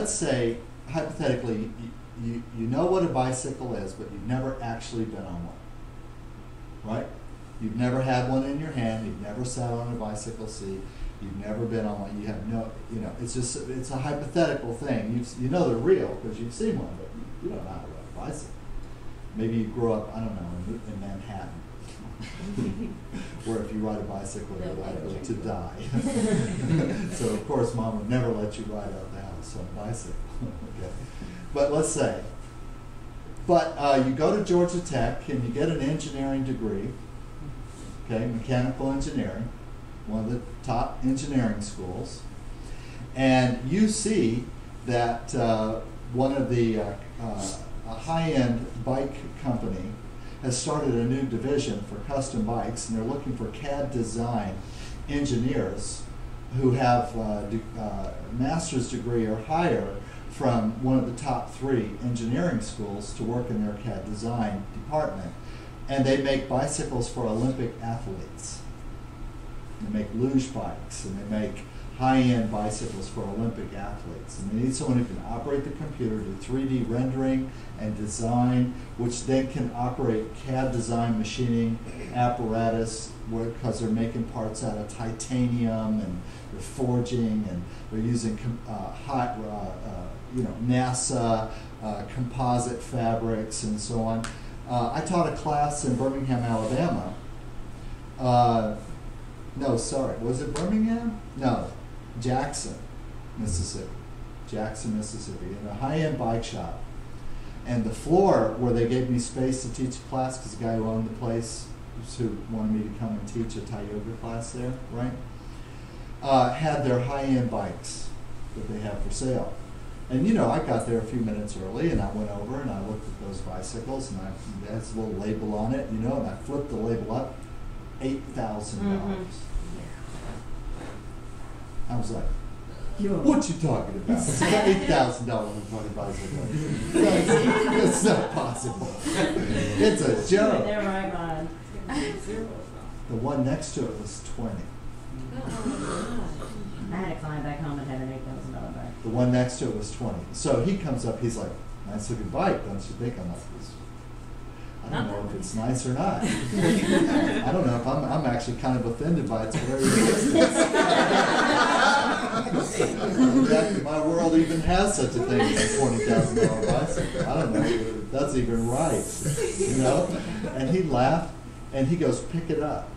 let's say, hypothetically, you know what a bicycle is, but you've never actually been on one, right? You've never had one in your hand, you've never sat on a bicycle seat, you've never been on one, you have no, it's a hypothetical thing. You know they're real because you've seen one, but you don't know how to ride a bicycle. Maybe you grew up, I don't know, in Manhattan, where if you ride a bicycle, you're likely to die. So of course mom would never let you ride out the house on a bicycle. Okay. But let's say, you go to Georgia Tech and you get an engineering degree, okay, mechanical engineering, one of the top engineering schools, and you see that one of the a high-end bike company has started a new division for custom bikes, and they're looking for CAD design engineers who have master's degree or higher from one of the top 3 engineering schools to work in their CAD design department. And they make bicycles for Olympic athletes. They make luge bikes, and they make high-end bicycles for Olympic athletes. And they need someone who can operate the computer, do 3D rendering and design, which then can operate CAD design machining apparatus, because they're making parts out of titanium, and they're forging, and they're using NASA composite fabrics and so on. I taught a class in Birmingham, Alabama. No, sorry, was it Birmingham? No, Jackson, Mississippi. Jackson, Mississippi, in a high-end bike shop. And the floor where they gave me space to teach a class, because the guy who owned the place, who wanted me to come and teach a Thai yoga class there, right, had their high-end bikes that they have for sale. And I got there a few minutes early, and I went over and I looked at those bicycles, and it has a little label on it, and I flipped the label up, $8,000. I was like, what you talking about? $8,000 for a bicycle. That's not possible. It's a joke. They're right on. The one next to it was $20. I had a client back home that had an $8,000 bike. The one next to it was $20. So he comes up, he's like, nice looking bike, don't you think? I'm like, I don't know if it's nice or not. I don't know if I'm actually kind of offended by its very existence. That my world even has such a thing as a $20,000 bicycle. I don't know if that's even right, And he laughed, and he goes, pick it up.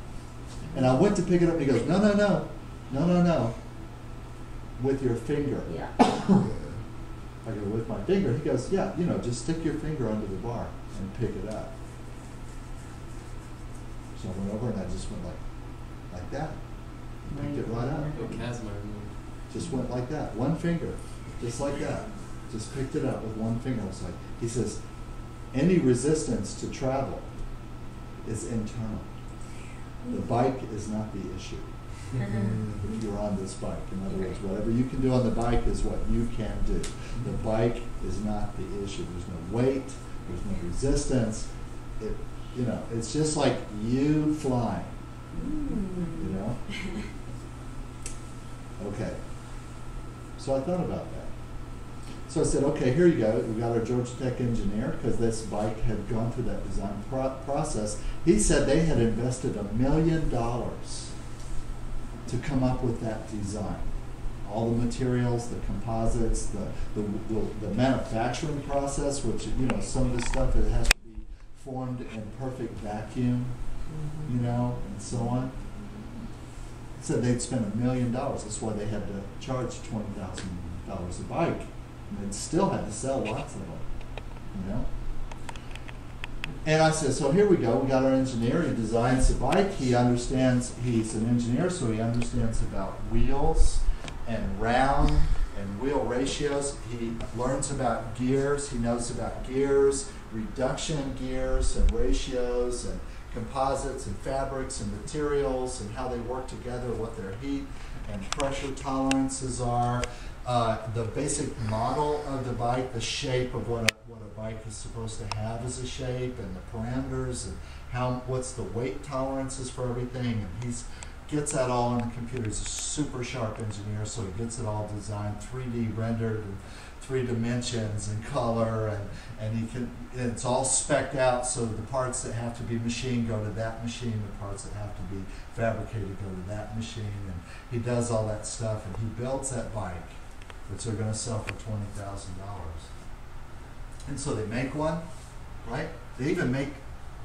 And I went to pick it up, and he goes, no, with your finger. Yeah. I go, with my finger? He goes, yeah, just stick your finger under the bar and pick it up. So I went over and I just went like that. Picked it right up. Just went like that. One finger. Just like that. Just picked it up with one finger. I was like, he says, any resistance to travel is internal. The bike is not the issue. If you're on this bike. In other words, whatever you can do on the bike is what you can do. The bike is not the issue. There's no weight. There's no resistance. It's just like you flying. Okay. So I thought about that. So I said, okay, here you go. We got our Georgia Tech engineer, because this bike had gone through that design process. He said they had invested $1 million to come up with that design. All the materials, the composites, the manufacturing process, which, some of the stuff, it has to be formed in perfect vacuum, and so on. He said they'd spent $1 million. That's why they had to charge $20,000 a bike. And they still had to sell lots of them, And I said, so here we go. We got our engineer. He designs the bike. He understands, he's an engineer, so he understands about wheels and round and wheel ratios. He learns about gears. He knows about gears, reduction gears and ratios, and composites and fabrics and materials, and how they work together, what their heat and pressure tolerances are. The basic model of the bike, the shape of what a bike is supposed to have as a shape, and the parameters, and what's the weight tolerances for everything. And he's gets that all on the computer. He's a super sharp engineer, so he gets it all designed, 3D rendered in 3 dimensions and color, and he can. It's all spec'd out, so the parts that have to be machined go to that machine. The parts that have to be fabricated go to that machine, and he does all that stuff, and he builds that bike, which they're going to sell for $20,000. And so they make one, right? They even make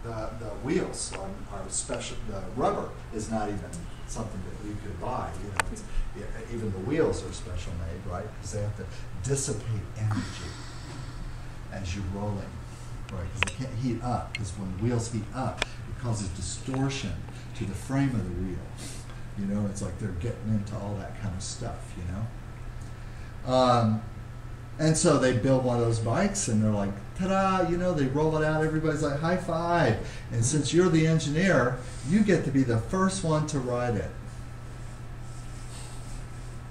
the wheels are special. The rubber is not even something that you could buy. You know, it's, even the wheels are special made, right? Because they have to dissipate energy as you're rolling, right? Because they can't heat up. Because when the wheels heat up, it causes distortion to the frame of the wheel. You know, it's like they're getting into all that kind of stuff. You know. And so they build one of those bikes, and they're like, ta-da, you know, they roll it out, everybody's like, high five. And since you're the engineer, you get to be the first one to ride it.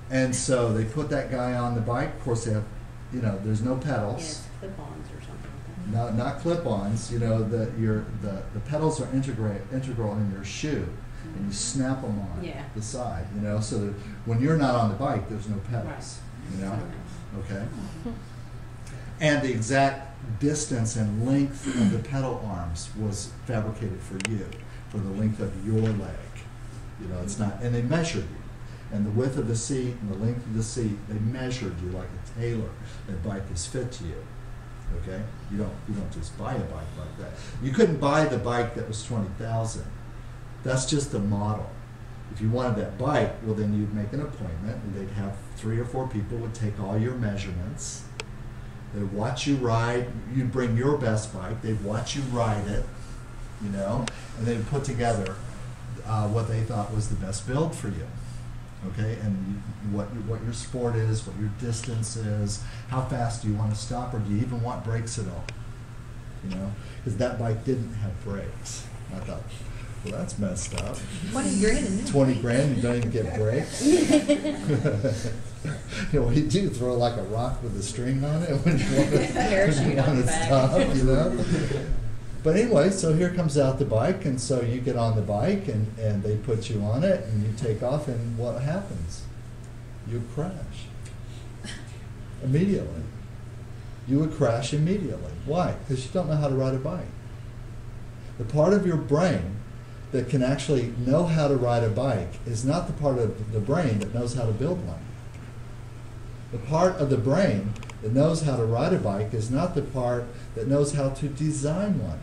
And so they put that guy on the bike. Of course, they have, you know, there's no pedals. Yes, clip-ons or something like that. No, not clip-ons. You know, the pedals are integral in your shoe, and you snap them on the side. You know, so that when you're not on the bike, there's no pedals. Right. You know. Okay? And the exact distance and length of the pedal arms was fabricated for you, for the length of your leg. You know, it's not, and they measured you. And the width of the seat and the length of the seat, they measured you like a tailor. That bike is fit to you. Okay? You don't just buy a bike like that. You couldn't buy the bike that was $20,000. That's just the model. If you wanted that bike, well, then you'd make an appointment, and they'd have 3 or 4 people would take all your measurements. They'd watch you ride. You'd bring your best bike. They'd watch you ride it, you know, and they'd put together what they thought was the best build for you. Okay, and what your sport is, what your distance is, how fast do you want to stop, or do you even want brakes at all? You know, because that bike didn't have brakes. I thought, well, that's messed up. 20 grand. 20 grand, you don't even get brakes. You know, what you do, throw like a rock with a string on it when you want to stop, you know. But anyway, so here comes out the bike, and so you get on the bike, and they put you on it, and you take off, and what happens? You crash. Immediately. You would crash immediately. Why? Because you don't know how to ride a bike. The part of your brain that can actually know how to ride a bike is not the part of the brain that knows how to build one. The part of the brain that knows how to ride a bike is not the part that knows how to design one.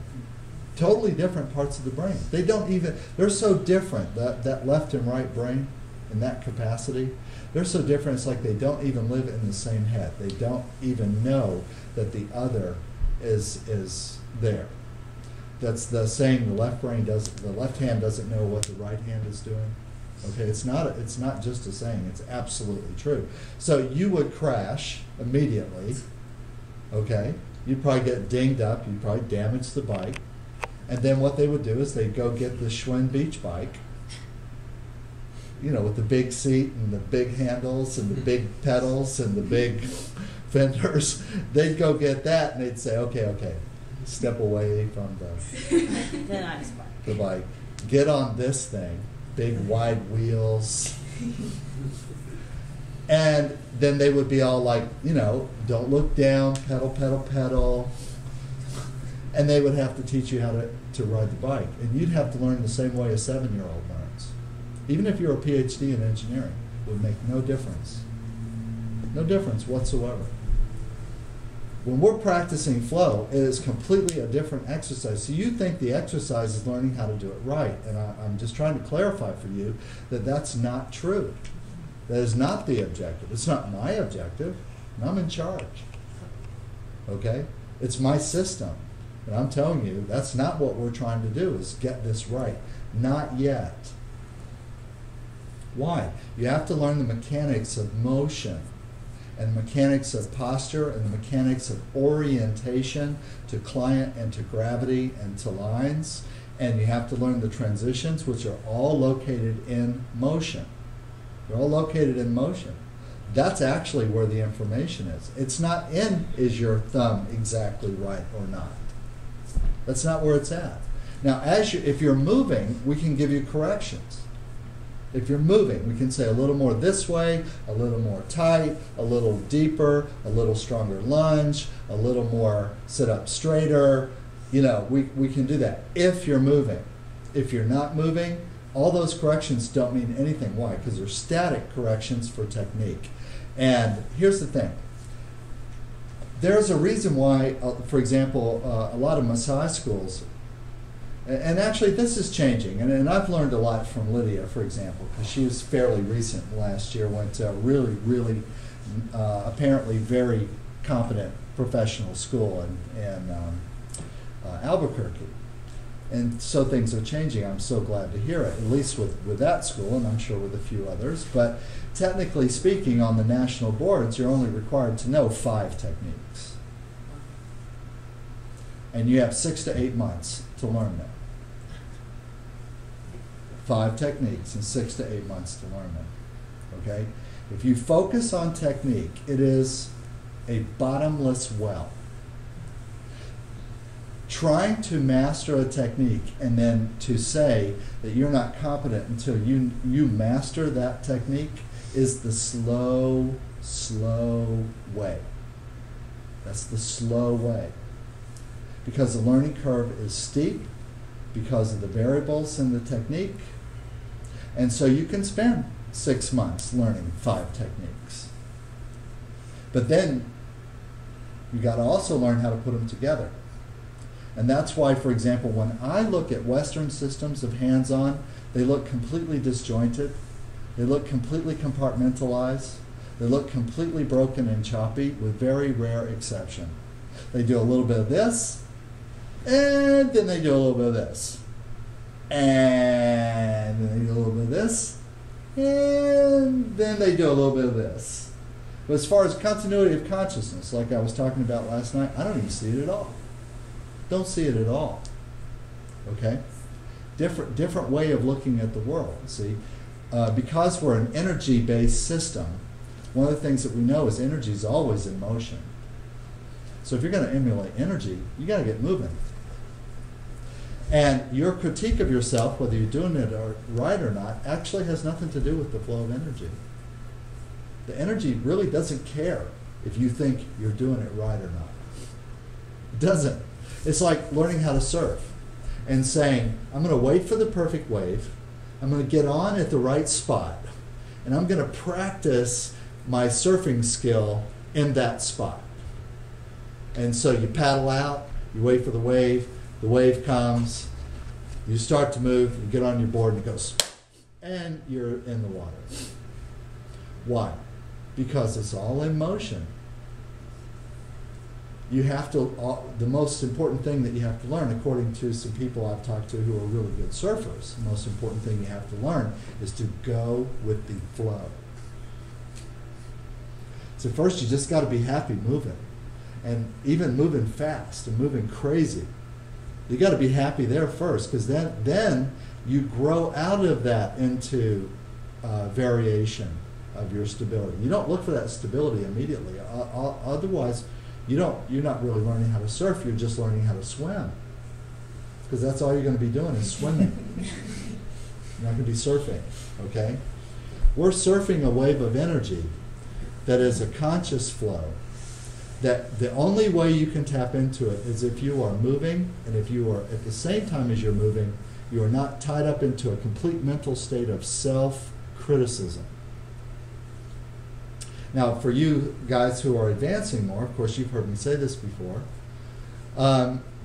Totally different parts of the brain. They don't even, they're so different, that left and right brain in that capacity, they're so different, it's like they don't even live in the same head. They don't even know that the other is there. That's the saying, the left hand doesn't know what the right hand is doing. Okay, it's not just a saying, it's absolutely true. So you would crash immediately, okay? You'd probably get dinged up, you'd probably damage the bike. And then what they would do is they'd go get the Schwinn beach bike, you know, with the big seat and the big handles and the big pedals and the big fenders. They'd go get that, and they'd say, okay, step away from the bike. Get on this thing, big wide wheels. And then they would be all like, you know, don't look down, pedal, pedal, pedal. And they would have to teach you how to ride the bike. And you'd have to learn the same way a 7-year-old learns. Even if you're a PhD in engineering, it would make no difference. No difference whatsoever. When we're practicing flow, it is completely a different exercise. So you think the exercise is learning how to do it right. And I'm just trying to clarify for you that that's not true. That is not the objective. It's not my objective. And I'm in charge. Okay? It's my system. And I'm telling you, that's not what we're trying to do, is get this right. Not yet. Why? You have to learn the mechanics of motion, and the mechanics of posture, and the mechanics of orientation to client and to gravity and to lines. And you have to learn the transitions, which are all located in motion. They're all located in motion. That's actually where the information is. It's not in, is your thumb exactly right or not? That's not where it's at. Now, if you're moving, we can give you corrections. If you're moving, we can say a little more this way, a little more tight, a little deeper, a little stronger lunge, a little more sit up straighter. You know, we can do that if you're moving. If you're not moving, all those corrections don't mean anything. Why? Because they're static corrections for technique. And here's the thing. There's a reason why, for example, a lot of massage schools, and actually this is changing, and I've learned a lot from Lydia, for example, because she was fairly recent last year, went to a really, apparently very competent professional school in Albuquerque. And so things are changing. I'm so glad to hear it, at least with that school, and I'm sure with a few others. But technically speaking, on the national boards, you're only required to know 5 techniques. And you have 6 to 8 months to learn them. 5 techniques and 6 to 8 months to learn them. Okay? If you focus on technique, it is a bottomless well. Trying to master a technique and then to say that you're not competent until you master that technique is the slow way. That's the slow way. Because the learning curve is steep because of the variables in the technique. And so you can spend 6 months learning 5 techniques. But then you got to also learn how to put them together. And that's why, for example, when I look at Western systems of hands-on, they look completely disjointed. They look completely compartmentalized. They look completely broken and choppy, with very rare exception. They do a little bit of this, and then they do a little bit of this. And then they do a little bit of this, and then they do a little bit of this. But as far as continuity of consciousness, like I was talking about last night, I don't even see it at all. Don't see it at all. Okay? Different way of looking at the world. See, because we're an energy-based system, one of the things that we know is energy is always in motion. So if you're going to emulate energy, you got to get moving. And your critique of yourself, whether you're doing it right or not, actually has nothing to do with the flow of energy. The energy really doesn't care if you think you're doing it right or not. It doesn't. It's like learning how to surf and saying, I'm going to wait for the perfect wave, I'm going to get on at the right spot, and I'm going to practice my surfing skill in that spot. And so you paddle out, you wait for the wave comes, you start to move, you get on your board and it goes, and you're in the water. Why? Because it's all in motion. You have to, the most important thing that you have to learn, according to some people I've talked to who are really good surfers, the most important thing you have to learn is to go with the flow. So first you just got to be happy moving, and even moving fast and moving crazy. You got to be happy there first, because then you grow out of that into variation of your stability. You don't look for that stability immediately. Otherwise, you're not really learning how to surf. You're just learning how to swim, because that's all you're going to be doing is swimming. You're not going to be surfing. Okay, we're surfing a wave of energy that is a conscious flow. That the only way you can tap into it is if you are moving, and if you are, at the same time as you're moving, you are not tied up into a complete mental state of self-criticism. Now, for you guys who are advancing more, of course you've heard me say this before,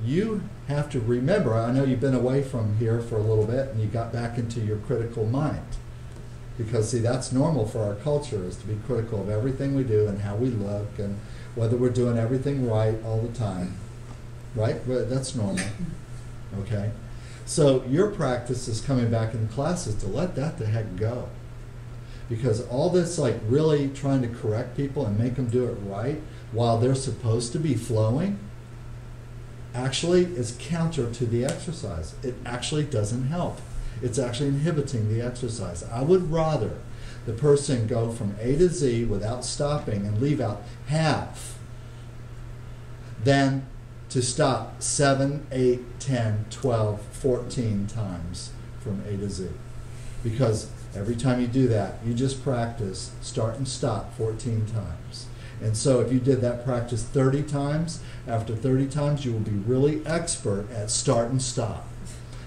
you have to remember, I know you've been away from here for a little bit and you got back into your critical mind. Because, see, that's normal for our culture, is to be critical of everything we do and how we look and whether we're doing everything right all the time. Right? But that's normal. Okay? So your practice is coming back in the classes to let that the heck go. Because all this, like, really trying to correct people and make them do it right while they're supposed to be flowing, actually is counter to the exercise. It actually doesn't help. It's actually inhibiting the exercise. I would rather the person go from A to Z without stopping and leave out half than to stop 7, 8, 10, 12, 14 times from A to Z. Because Every time you do that, you just practice start and stop 14 times. And so if you did that practice 30 times, after 30 times you will be really expert at start and stop.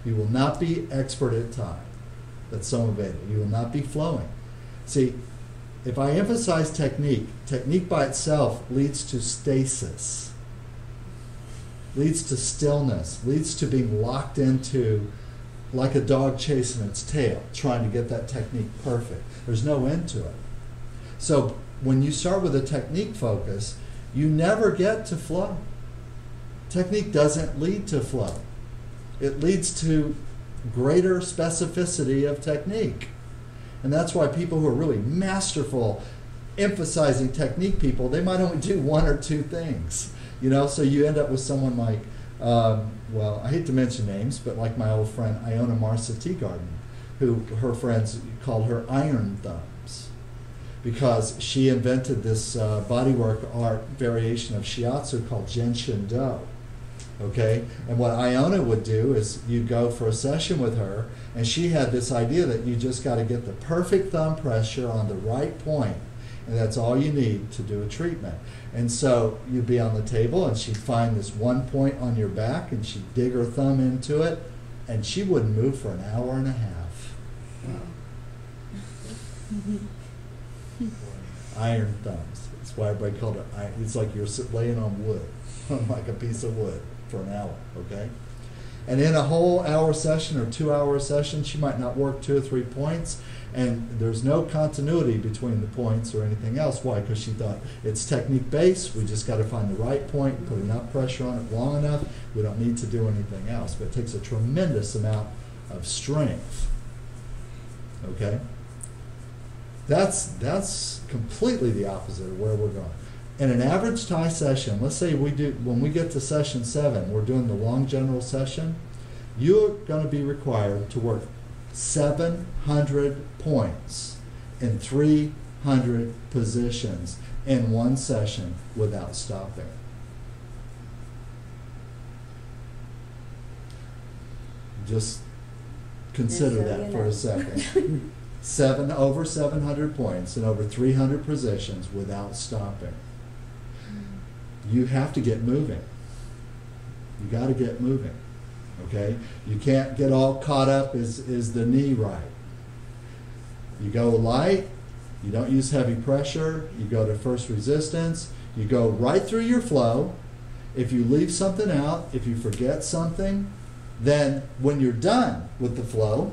You will not be expert at time. That's SomaVeda. You will not be flowing. See, if I emphasize technique, technique by itself leads to stasis, leads to stillness, leads to being locked into like a dog chasing its tail, trying to get that technique perfect. There's no end to it. So when you start with a technique focus, you never get to flow. Technique doesn't lead to flow. It leads to greater specificity of technique. And that's why people who are really masterful, emphasizing technique people, they might only do one or two things. You know, so you end up with someone like, well, I hate to mention names, but like my old friend Iona Marcia Teagarden, who her friends called her Iron Thumbs, because she invented this bodywork art variation of shiatsu called Genshin Do. Okay, and what Iona would do is you'd go for a session with her, and she had this idea that you just got to get the perfect thumb pressure on the right point, and that's all you need to do a treatment. And so you'd be on the table, and she'd find this one point on your back, and she'd dig her thumb into it, and she wouldn't move for an hour and a half. Iron thumbs. That's why everybody called it iron. It's like you're laying on wood, like a piece of wood, for an hour, okay? And in a whole hour session or 2 hour session, she might not work 2 or 3 points, and there's no continuity between the points or anything else. Why? Because she thought it's technique based, we just got to find the right point, put enough pressure on it long enough, we don't need to do anything else. But it takes a tremendous amount of strength, okay? That's completely the opposite of where we're going. In an average Thai session, let's say when we get to session 7, we're doing the long general session, you're going to be required to work 700 points in 300 positions in one session without stopping. Just consider that for a second. Over 700 points in over 300 positions without stopping. You have to get moving. You got to get moving, okay? You can't get all caught up, is the knee right? You go light, you don't use heavy pressure, you go to first resistance, you go right through your flow. If you leave something out, if you forget something, then when you're done with the flow,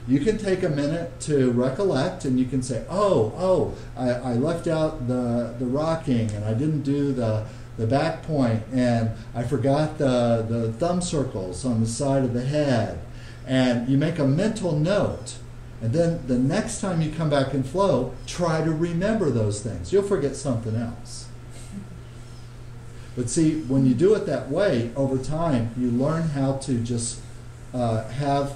you can take a minute to recollect, and you can say, I left out the rocking, and I didn't do the back point, and I forgot the thumb circles on the side of the head. And you make a mental note, and then the next time you come back in flow, try to remember those things. You'll forget something else. But see, when you do it that way, over time, you learn how to just have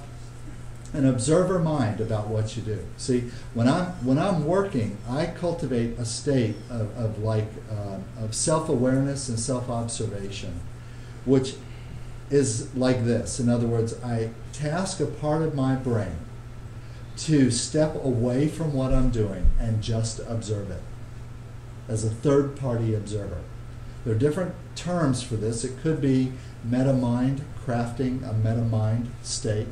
an observer mind about what you do. See, when I'm working, I cultivate a state of self-awareness and self-observation, which is like this. In other words, I task a part of my brain to step away from what I'm doing and just observe it as a third-party observer. There are different terms for this. It could be meta-mind, crafting a meta-mind state.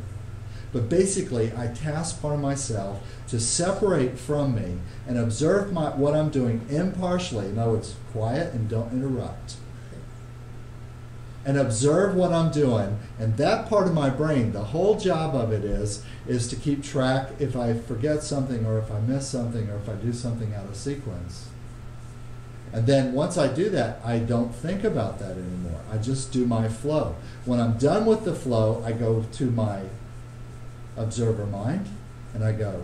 But basically, I task part of myself to separate from me and observe what I'm doing impartially. In other words, quiet and don't interrupt. And observe what I'm doing. And that part of my brain, the whole job of it is to keep track if I forget something, or if I miss something, or if I do something out of sequence. And then once I do that, I don't think about that anymore. I just do my flow. When I'm done with the flow, I go to my observer mind, and I go,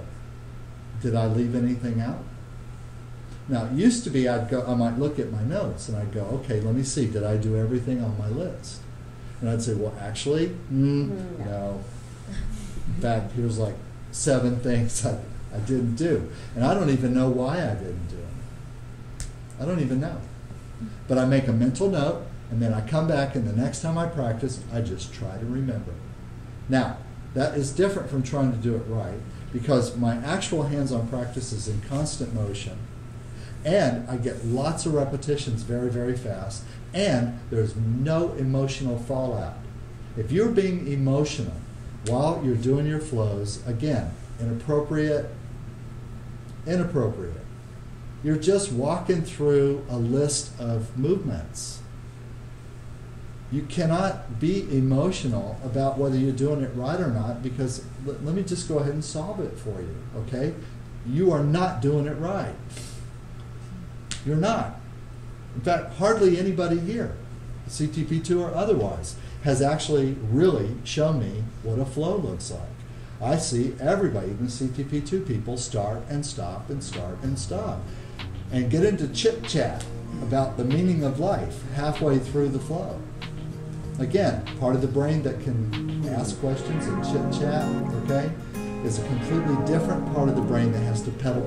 did I leave anything out? Now, it used to be I might look at my notes, and I'd go, okay, let me see, did I do everything on my list? And I'd say, well, actually, no. In fact, here's like 7 things I didn't do. And I don't even know why I didn't do them. I don't even know. But I make a mental note, and then I come back, and the next time I practice, I just try to remember. Now, that is different from trying to do it right, because my actual hands-on practice is in constant motion, and I get lots of repetitions very, very fast, and there's no emotional fallout. If you're being emotional while you're doing your flows, again, inappropriate. You're just walking through a list of movements. You cannot be emotional about whether you're doing it right or not, because let me just go ahead and solve it for you, okay? You are not doing it right. You're not. In fact, hardly anybody here, CTP2 or otherwise, has actually really shown me what a flow looks like. I see everybody, even CTP2 people, start and stop and start and stop, and get into chit-chat about the meaning of life halfway through the flow. Again, part of the brain that can ask questions and chit-chat, okay, is a completely different part of the brain that has to pedal.